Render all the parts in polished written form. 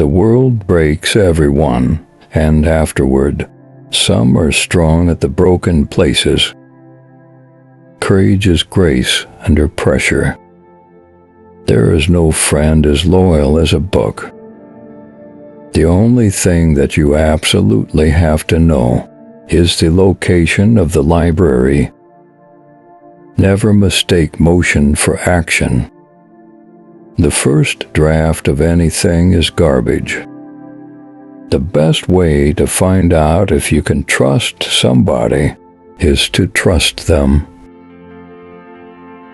The world breaks everyone, and afterward, some are strong at the broken places. Courage is grace under pressure. There is no friend as loyal as a book. The only thing that you absolutely have to know is the location of the library. Never mistake motion for action. The first draft of anything is garbage. The best way to find out if you can trust somebody is to trust them.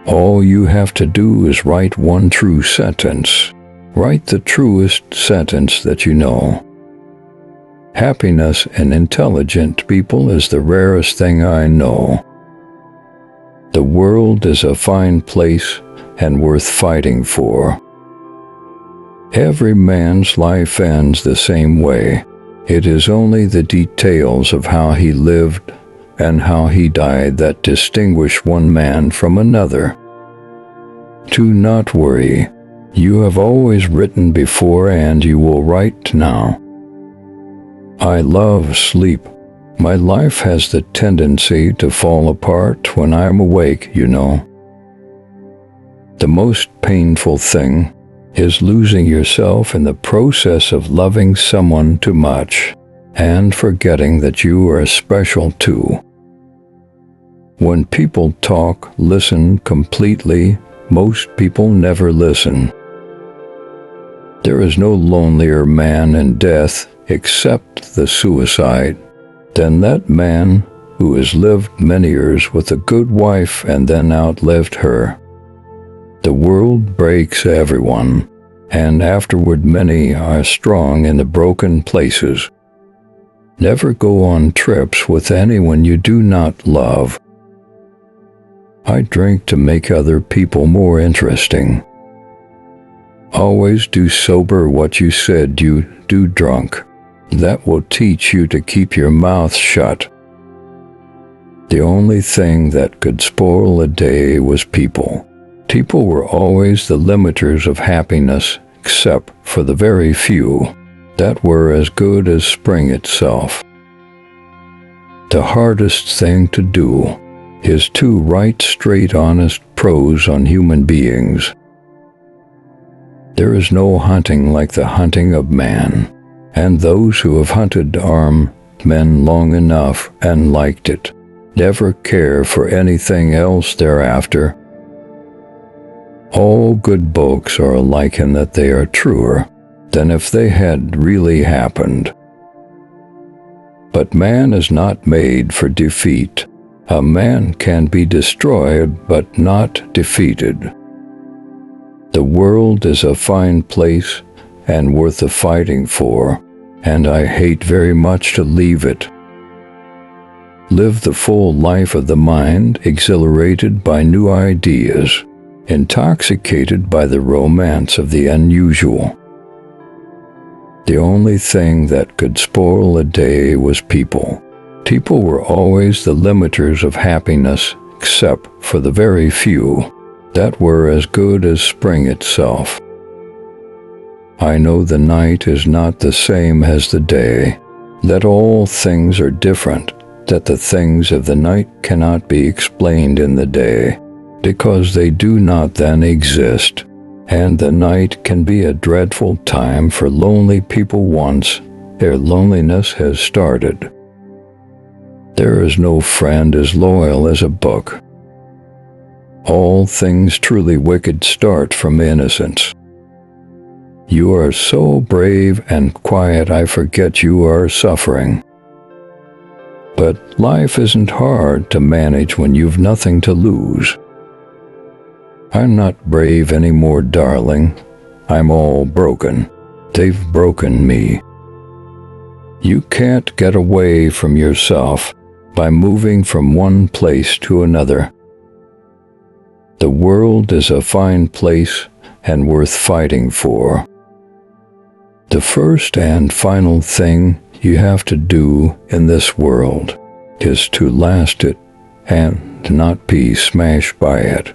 All you have to do is write one true sentence. Write the truest sentence that you know. Happiness in intelligent people is the rarest thing I know. The world is a fine place and worth fighting for. Every man's life ends the same way. It is only the details of how he lived and how he died that distinguish one man from another. Do not worry. You have always written before and you will write now. I love sleep. My life has the tendency to fall apart when I am awake, you know. The most painful thing is losing yourself in the process of loving someone too much and forgetting that you are special too. When people talk, listen completely. Most people never listen. There is no lonelier man in death except the suicide than that man who has lived many years with a good wife and then outlived her. The world breaks everyone, and afterward many are strong in the broken places. Never go on trips with anyone you do not love. I drink to make other people more interesting. Always do sober what you said you do drunk. That will teach you to keep your mouth shut. The only thing that could spoil a day was people. People were always the limiters of happiness, except for the very few that were as good as spring itself. The hardest thing to do is to write straight, honest prose on human beings. There is no hunting like the hunting of man, and those who have hunted armed men long enough and liked it never care for anything else thereafter. All good books are alike in that they are truer than if they had really happened. But man is not made for defeat. A man can be destroyed but not defeated. The world is a fine place and worth the fighting for, and I hate very much to leave it. Live the full life of the mind, exhilarated by new ideas, intoxicated by the romance of the unusual. The only thing that could spoil a day was people. People were always the limiters of happiness, except for the very few that were as good as spring itself. I know the night is not the same as the day, that all things are different, that the things of the night cannot be explained in the day, because they do not then exist, and the night can be a dreadful time for lonely people once their loneliness has started. There is no friend as loyal as a book. All things truly wicked start from innocence. You are so brave and quiet I forget you are suffering. But life isn't hard to manage when you've nothing to lose. I'm not brave anymore, darling. I'm all broken. They've broken me. You can't get away from yourself by moving from one place to another. The world is a fine place and worth fighting for. The first and final thing you have to do in this world is to last it and not be smashed by it.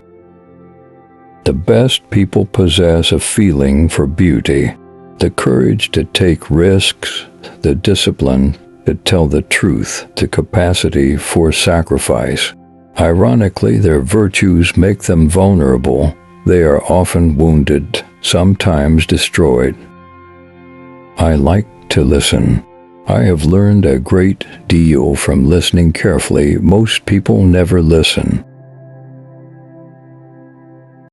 The best people possess a feeling for beauty. The courage to take risks, the discipline to tell the truth, the capacity for sacrifice. Ironically, their virtues make them vulnerable. They are often wounded, sometimes destroyed. I like to listen. I have learned a great deal from listening carefully. Most people never listen.